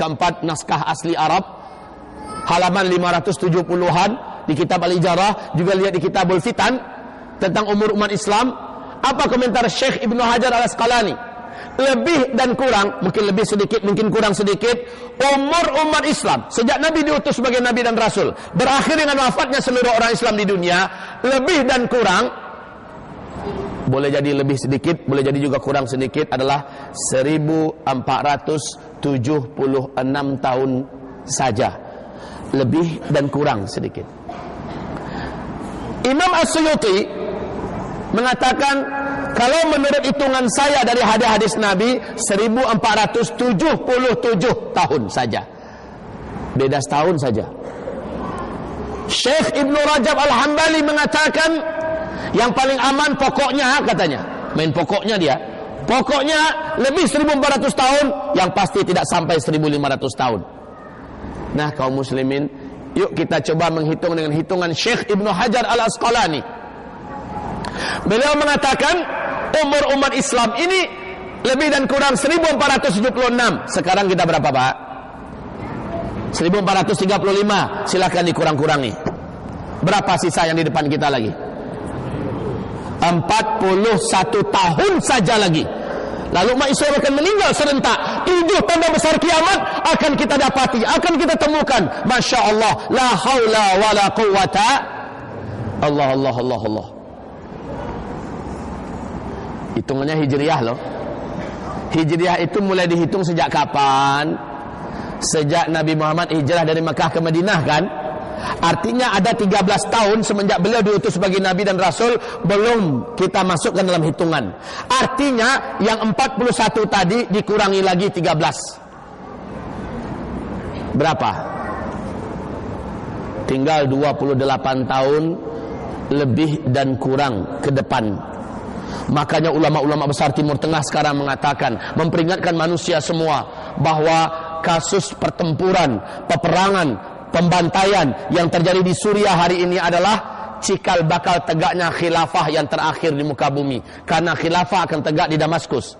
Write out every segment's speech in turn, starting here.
keempat naskah asli Arab, halaman 570-an di kitab Al-Ijarah, juga lihat di kitabul Fitan tentang umur umat Islam. Apa komentar Syekh Ibnu Hajar Al-Asqalani? Lebih dan kurang, mungkin lebih sedikit, mungkin kurang sedikit, umur umat Islam sejak Nabi diutus sebagai Nabi dan Rasul berakhir dengan wafatnya seluruh orang Islam di dunia, lebih dan kurang, boleh jadi lebih sedikit, boleh jadi juga kurang sedikit, adalah 1476 tahun saja. Lebih dan kurang sedikit. Imam As-Suyuti mengatakan, kalau menurut hitungan saya dari hadis-hadis Nabi, 1477 tahun saja. Beda setahun saja. Syekh Ibnu Rajab Al-Hambali mengatakan, yang paling aman pokoknya, katanya, main pokoknya dia, pokoknya lebih 1400 tahun, yang pasti tidak sampai 1500 tahun. Nah, kaum muslimin, yuk kita coba menghitung dengan hitungan Syekh Ibnu Hajar Al-Asqalani. Beliau mengatakan umur umat Islam ini lebih dan kurang 1476. Sekarang kita berapa, Pak? 1435. Silakan dikurang-kurangi. Berapa sisa yang di depan kita lagi? 41 tahun saja lagi. Lalu umat Islam akan meninggal serentak. 7 tanda besar kiamat akan kita dapati, akan kita temukan. Masya Allah, la haula wa la quwata. Allah. Hitungannya hijriyah loh. Hijriyah itu mulai dihitung sejak kapan? Sejak Nabi Muhammad hijrah dari Mekah ke Madinah, kan? Artinya ada 13 tahun semenjak beliau diutus sebagai Nabi dan Rasul, belum kita masukkan dalam hitungan. Artinya yang 41 tadi dikurangi lagi 13. Berapa? Tinggal 28 tahun lebih dan kurang ke depan. Makanya ulama-ulama besar Timur Tengah sekarang mengatakan, memperingatkan manusia semua bahwa kasus pertempuran, peperangan, pembantaian yang terjadi di Suriah hari ini adalah cikal bakal tegaknya khilafah yang terakhir di muka bumi. Karena khilafah akan tegak di Damaskus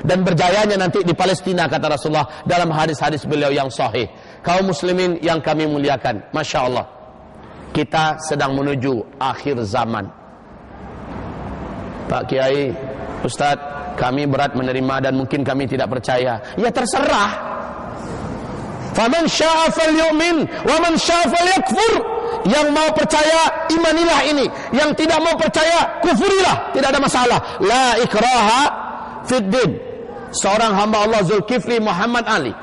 dan berjayanya nanti di Palestina, kata Rasulullah dalam hadis-hadis beliau yang sahih. Kaum muslimin yang kami muliakan, Masya Allah, kita sedang menuju akhir zaman. Pak Kiai, Ustadz, kami berat menerima dan mungkin kami tidak percaya. Ya terserah. Faman syaa falyu'min wa man syaa falyakfur. Yang mau percaya, imanilah ini. Yang tidak mau percaya, kufurilah. Tidak ada masalah. La ikraha fid din. Seorang hamba Allah Zulkifli Muhammad Ali,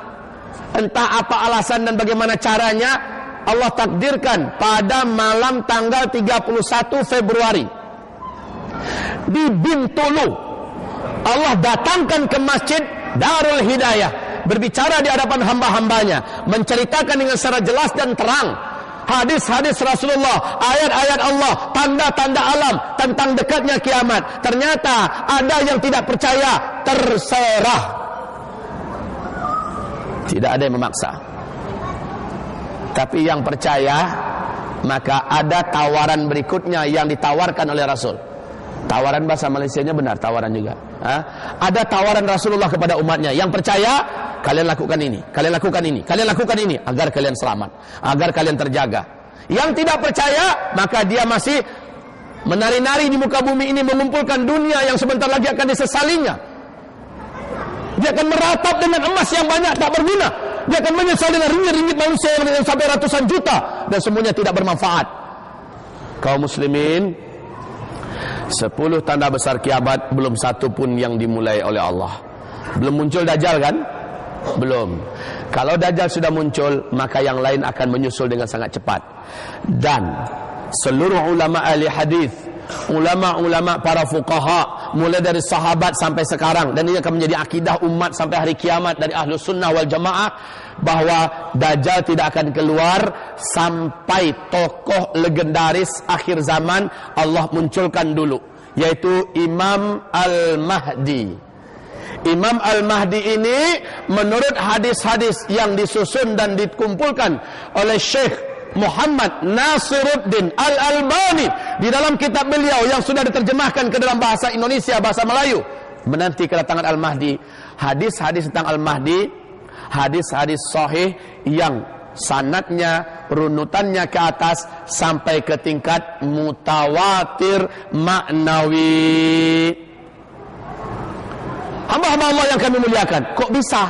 entah apa alasan dan bagaimana caranya, Allah takdirkan pada malam tanggal 31 Februari di Bintulu, Allah datangkan ke masjid Darul Hidayah, berbicara di hadapan hamba-hambanya, menceritakan dengan secara jelas dan terang hadis-hadis Rasulullah, ayat-ayat Allah, tanda-tanda alam tentang dekatnya kiamat. Ternyata ada yang tidak percaya, terserah, tidak ada yang memaksa. Tapi yang percaya, maka ada tawaran berikutnya yang ditawarkan oleh Rasul. Tawaran bahasa Malaysianya benar, tawaran juga. Ada tawaran Rasulullah kepada umatnya. Yang percaya, kalian lakukan ini, kalian lakukan ini, kalian lakukan ini, agar kalian selamat, agar kalian terjaga. Yang tidak percaya, maka dia masih menari-nari di muka bumi ini, mengumpulkan dunia yang sebentar lagi akan disesalinya. Dia akan meratap dengan emas yang banyak tak berguna. Dia akan menyesal dengan ringgit-ringgit manusia yang sampai ratusan juta, dan semuanya tidak bermanfaat. Kaum muslimin, 10 tanda besar kiamat, belum satu pun yang dimulai oleh Allah. Belum muncul Dajjal, kan? Belum. Kalau Dajjal sudah muncul, maka yang lain akan menyusul dengan sangat cepat. Dan seluruh ulama ahli hadis, ulama-ulama para fuqaha, mulai dari sahabat sampai sekarang, dan ini akan menjadi akidah umat sampai hari kiamat dari Ahlus Sunnah wal Jamaah, bahwa Dajjal tidak akan keluar sampai tokoh legendaris akhir zaman Allah munculkan dulu, yaitu Imam Al-Mahdi. Imam Al-Mahdi ini menurut hadis-hadis yang disusun dan dikumpulkan oleh Syekh Muhammad Nasiruddin Al-Albani di dalam kitab beliau yang sudah diterjemahkan ke dalam bahasa Indonesia, bahasa Melayu, menanti kedatangan Al-Mahdi. Hadis-hadis tentang Al-Mahdi hadis-hadis sahih yang sanadnya, runutannya ke atas sampai ke tingkat mutawatir maknawi. Hamba-hamba Allah yang kami muliakan, kok bisa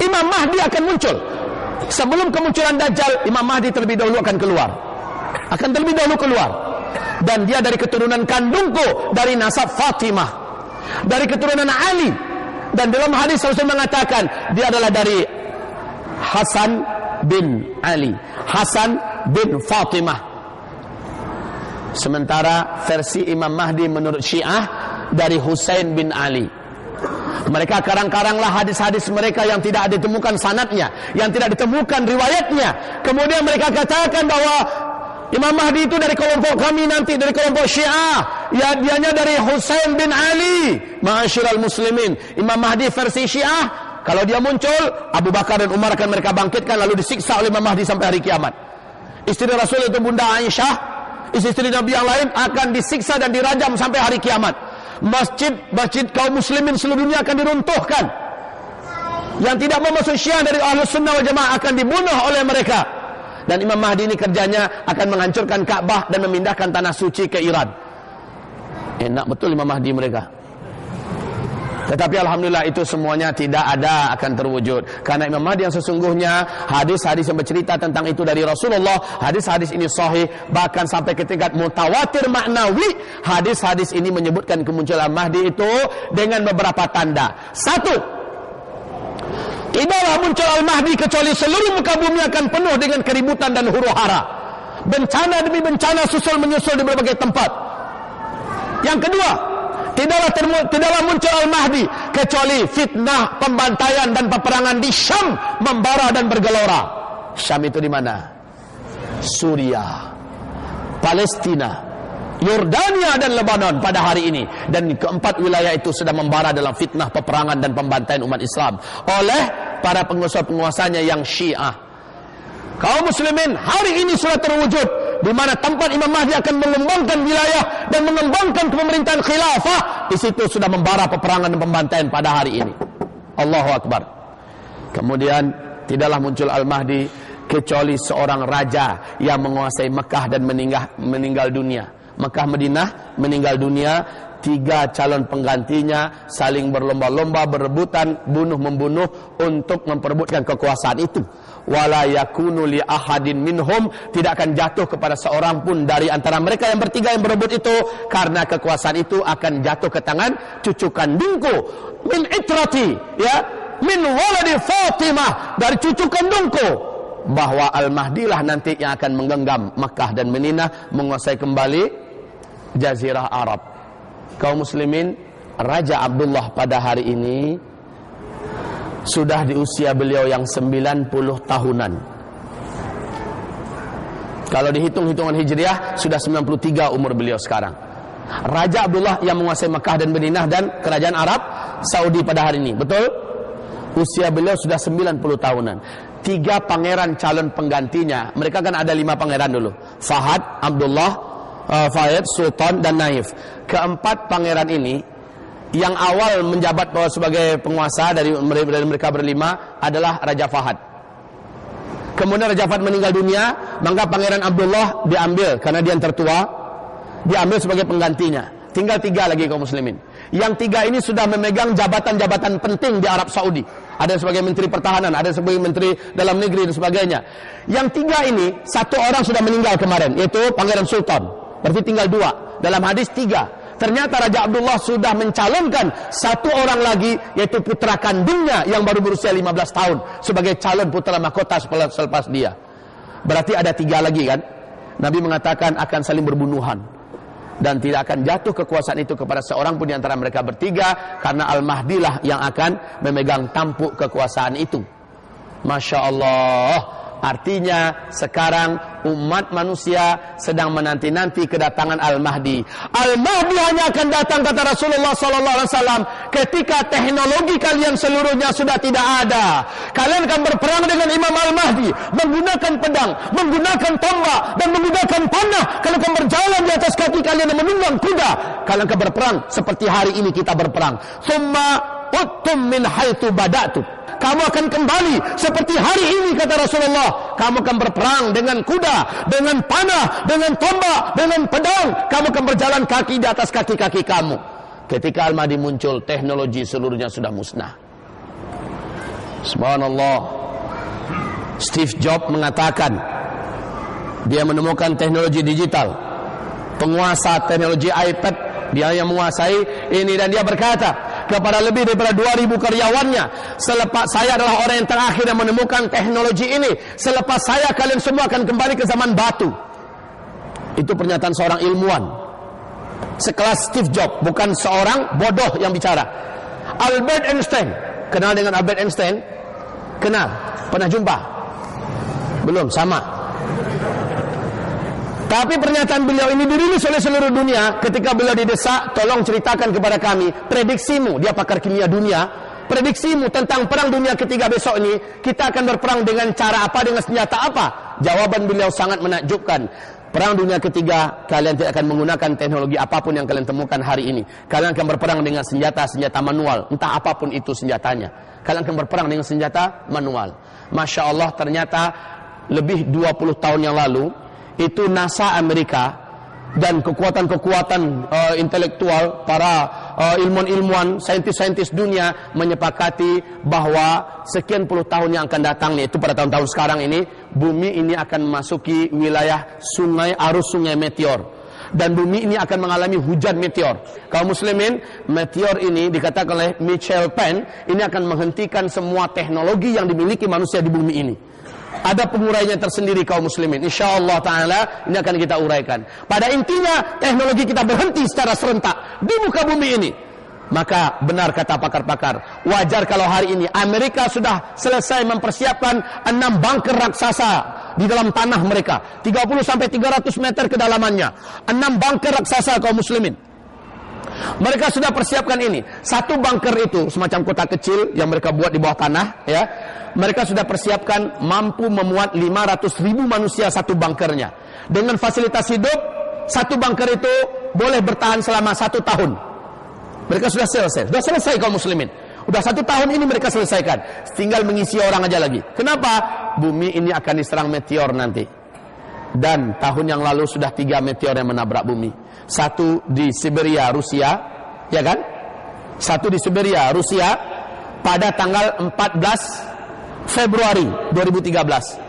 Imam Mahdi akan muncul? Sebelum kemunculan Dajjal, Imam Mahdi terlebih dahulu akan keluar. Dan dia dari keturunan kandungku, dari nasab Fatimah, dari keturunan Ali. Dan dalam hadis Rasul mengatakan dia adalah dari Hasan bin Ali, Hasan bin Fatimah. Sementara versi Imam Mahdi menurut Syiah dari Husain bin Ali. Mereka karang-karanglah hadis-hadis mereka yang tidak ditemukan sanadnya, yang tidak ditemukan riwayatnya. Kemudian mereka katakan bahwa Imam Mahdi itu dari kelompok kami nanti, dari kelompok Syiah. Ya, dianya dari Husain bin Ali. Ma'asyiral muslimin, Imam Mahdi versi Syiah, kalau dia muncul, Abu Bakar dan Umar akan mereka bangkitkan lalu disiksa oleh Imam Mahdi sampai hari kiamat. Istri Rasul itu Bunda Aisyah, istri Nabi yang lain akan disiksa dan dirajam sampai hari kiamat. Masjid kaum muslimin seluruh dunia akan diruntuhkan. Yang tidak mau masuk Syiah dari Ahlus Sunnah wal Jamaah akan dibunuh oleh mereka. Dan Imam Mahdi ini kerjanya akan menghancurkan Ka'bah dan memindahkan tanah suci ke Iran. Enak betul Imam Mahdi mereka. Tetapi alhamdulillah itu semuanya tidak ada akan terwujud. Karena Imam Mahdi yang sesungguhnya, hadis-hadis yang bercerita tentang itu dari Rasulullah, hadis-hadis ini sahih, bahkan sampai ke tingkat mutawatir maknawi. Hadis-hadis ini menyebutkan kemunculan Mahdi itu dengan beberapa tanda. Satu, tidaklah muncul Al-Mahdi kecuali seluruh muka bumi akan penuh dengan keributan dan huru-hara. Bencana demi bencana susul menyusul di berbagai tempat. Yang kedua, tidaklah muncul Al-Mahdi kecuali fitnah, pembantaian dan peperangan di Syam membara dan bergelora. Syam itu di mana? Suriah, Palestina, Yordania dan Lebanon pada hari ini. Dan keempat wilayah itu sedang membara dalam fitnah, peperangan dan pembantaian umat Islam oleh para penguasa-penguasanya yang Syiah. Kaum muslimin hari ini sudah terwujud, di mana tempat Imam Mahdi akan mengembangkan wilayah dan mengembangkan pemerintahan khilafah. Di situ sudah membara peperangan dan pembantaian pada hari ini. Allahu Akbar. Kemudian tidaklah muncul Al-Mahdi kecuali seorang raja yang menguasai Mekah dan meninggal dunia. Mekah Madinah meninggal dunia, 3 calon penggantinya saling berlomba-lomba, berebutan, bunuh-membunuh untuk memperebutkan kekuasaan itu. Wala yakunu li ahadin minhum, tidak akan jatuh kepada seorang pun dari antara mereka yang bertiga yang berebut itu, karena kekuasaan itu akan jatuh ke tangan cucu kandungku min itrati, ya, min waladi Fatimah, dari cucu kandungku. Bahwa Al-Mahdi lah nanti yang akan menggenggam Makkah dan Madinah, menguasai kembali Jazirah Arab. Kaum muslimin, Raja Abdullah pada hari ini sudah di usia beliau yang 90 tahunan. Kalau dihitung hitungan Hijriah, sudah 93 umur beliau sekarang. Raja Abdullah yang menguasai Mekah dan Madinah dan kerajaan Arab Saudi pada hari ini. Betul? Usia beliau sudah 90 tahunan. 3 pangeran calon penggantinya. Mereka kan ada 5 pangeran dulu. Fahad, Abdullah, Fayed, Sultan dan Naif. Keempat pangeran ini yang awal menjabat sebagai penguasa dari mereka berlima adalah Raja Fahad. Kemudian Raja Fahad meninggal dunia, maka Pangeran Abdullah diambil karena dia yang tertua, diambil sebagai penggantinya. Tinggal 3 lagi kaum muslimin. Yang 3 ini sudah memegang jabatan-jabatan penting di Arab Saudi. Ada sebagai menteri pertahanan, ada sebagai menteri dalam negeri dan sebagainya. Yang 3 ini, 1 orang sudah meninggal kemarin, yaitu Pangeran Sultan. Berarti tinggal 2. Dalam hadis 3. Ternyata Raja Abdullah sudah mencalonkan 1 orang lagi, yaitu putra kandungnya yang baru berusia 15 tahun sebagai calon putra mahkota selepas dia. Berarti ada 3 lagi kan? Nabi mengatakan akan saling berbunuhan dan tidak akan jatuh kekuasaan itu kepada seorang pun di antara mereka bertiga, karena Al-Mahdi lah yang akan memegang tampuk kekuasaan itu. Masya Allah. Artinya sekarang umat manusia sedang menanti-nanti kedatangan Al-Mahdi. Al-Mahdi hanya akan datang, kata Rasulullah SAW, ketika teknologi kalian seluruhnya sudah tidak ada. Kalian akan berperang dengan Imam Al-Mahdi, menggunakan pedang, menggunakan tombak dan menggunakan panah. Kalian akan berjalan di atas kaki kalian dan menunggang kuda. Kalian akan berperang seperti hari ini kita berperang. Summa uttum min haitsu bada'tum. Kamu akan kembali seperti hari ini, kata Rasulullah. Kamu akan berperang dengan kuda, dengan panah, dengan tombak, dengan pedang. Kamu akan berjalan kaki di atas kaki-kaki kamu. Ketika Al-Mahdi muncul, teknologi seluruhnya sudah musnah. Subhanallah. Steve Jobs mengatakan dia menemukan teknologi digital, penguasa teknologi iPad, dia yang menguasai ini, dan dia berkata kepada lebih daripada 2000 karyawannya, selepas saya adalah orang yang terakhir yang menemukan teknologi ini. Selepas saya, kalian semua akan kembali ke zaman batu. Itu pernyataan seorang ilmuwan sekelas Steve Jobs, bukan seorang bodoh yang bicara. Albert Einstein, kenal dengan Albert Einstein? Kenal? Pernah jumpa? Belum, sama. Tapi pernyataan beliau ini dirilis oleh seluruh dunia ketika beliau didesak, tolong ceritakan kepada kami prediksimu. Dia pakar kimia dunia. Prediksimu tentang perang dunia ketiga besok ini, kita akan berperang dengan cara apa, dengan senjata apa? Jawaban beliau sangat menakjubkan. Perang dunia ketiga, kalian tidak akan menggunakan teknologi apapun yang kalian temukan hari ini. Kalian akan berperang dengan senjata-senjata manual, entah apapun itu senjatanya. Kalian akan berperang dengan senjata manual. Masya Allah, ternyata lebih 20 tahun yang lalu, itu NASA Amerika dan kekuatan-kekuatan intelektual, para ilmuwan-ilmuwan, saintis-saintis dunia menyepakati bahwa sekian puluh tahun yang akan datang, yaitu pada tahun-tahun sekarang ini, bumi ini akan memasuki wilayah sungai, arus sungai meteor, dan bumi ini akan mengalami hujan meteor. Kaum muslimin, meteor ini dikatakan oleh Michael Penn, ini akan menghentikan semua teknologi yang dimiliki manusia di bumi ini. Ada pengurainya tersendiri kaum muslimin. InsyaAllah ta'ala ini akan kita uraikan. Pada intinya teknologi kita berhenti secara serentak di muka bumi ini. Maka benar kata pakar-pakar, wajar kalau hari ini Amerika sudah selesai mempersiapkan 6 bunker raksasa di dalam tanah mereka, 30-300 meter kedalamannya. 6 bunker raksasa kaum muslimin. Mereka sudah persiapkan ini. Satu bunker itu semacam kota kecil yang mereka buat di bawah tanah, ya. Mereka sudah persiapkan mampu memuat 500.000 manusia satu bunkernya. Dengan fasilitas hidup, satu bunker itu boleh bertahan selama 1 tahun. Mereka sudah selesai kaum muslimin. Udah 1 tahun ini mereka selesaikan. Tinggal mengisi orang aja lagi. Kenapa? Bumi ini akan diserang meteor nanti. Dan tahun yang lalu sudah 3 meteor yang menabrak bumi. Satu di Siberia, Rusia, ya kan? Satu di Siberia, Rusia, pada tanggal 14 Februari 2013.